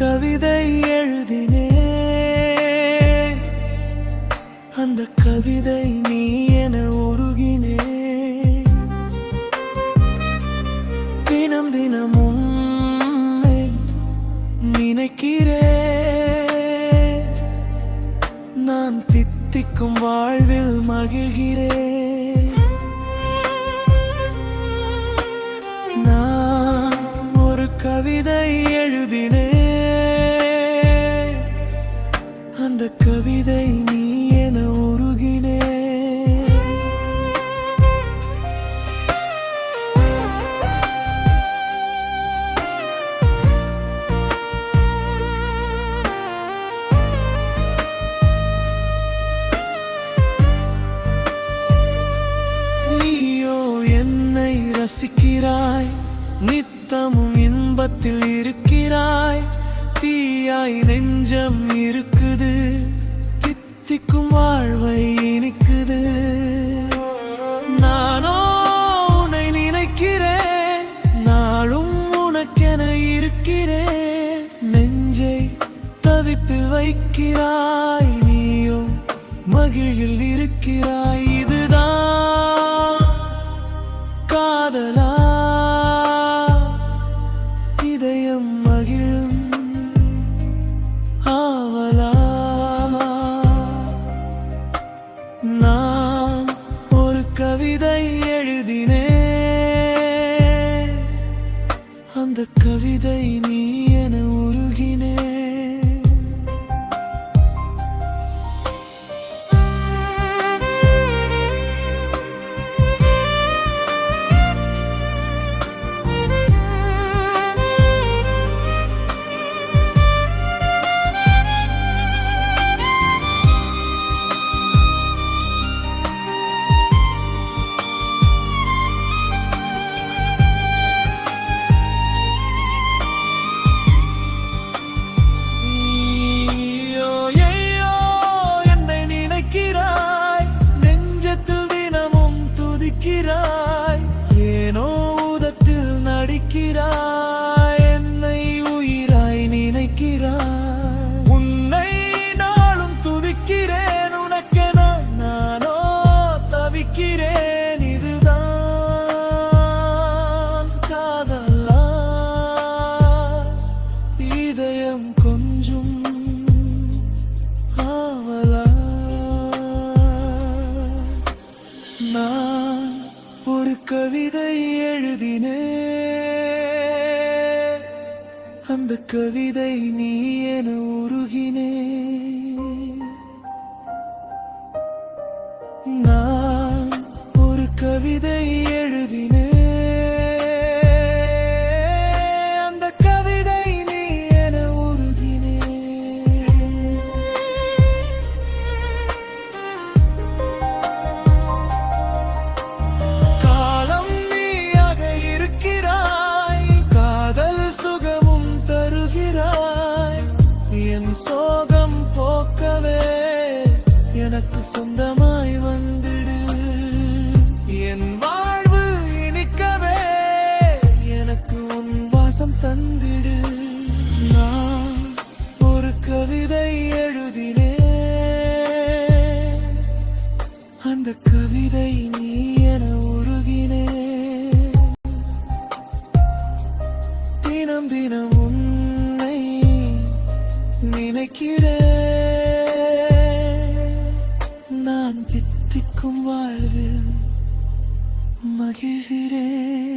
கவிதை எழுதினே, அந்த கவிதை நீ என உருகினே. தினம் தினமும் நினைக்கிறே, நான் தித்திக்கும் வாழ்வில் மகிழ்கிறே. நான் ஒரு கவிதை எழுதினே, அந்த கவிதை நீ என உருகினே. நீயோ என்னை ரசிக்கிறாய், நித்தமும் இன்பத்தில் இருக்கிறாய். தீயாய் நெஞ்சம் இருக்குது, தித்திக்கும் வாழ்வை இனிக்குது. நானோ உன்னை நினைக்கிறேன், நாளும் உனக்கென இருக்கிறேன். நெஞ்சை தவிப்பில் வைக்கிறாய், நீயோ மகிழில் இருக்கிறாய். இதுதான் காதலா, இதயம் மகிழும் ஆவலா? நான் ஒரு கவிதை எழுதினே, அந்த கவிதை நீ என உருகினே. ஏனோ உதட்டில் நடிக்கிறாய், என்னை உயிராய் நினைக்கிறாய். உன்னை நாளும் துதிக்கிறேன், உனக்கென நானோ தவிக்கிறேன். இதுதான் காதலா, இதயம் கொஞ்சம் ஆவலா? நான் ஒரு கவிதை எழுதினே, அந்த கவிதை நீ என உருகினே. நான் ஒரு கவிதை எழுதினே, அந்த கவிதை நீ என உருகினே. சோகம் போக்கவே எனக்கு சொந்தமாய் வந்திடு, என் வாழ்வு இனிக்கவே எனக்கு உன் வாசம் தந்திடு. நான் ஒரு கவிதை எழுதினே, அந்த கவிதை நீ என உருகினே. தினம் தினம் நினைக்கிறேன், நான் தித்திக்கும் வாழ்வில் மகிழ்கிறேன்.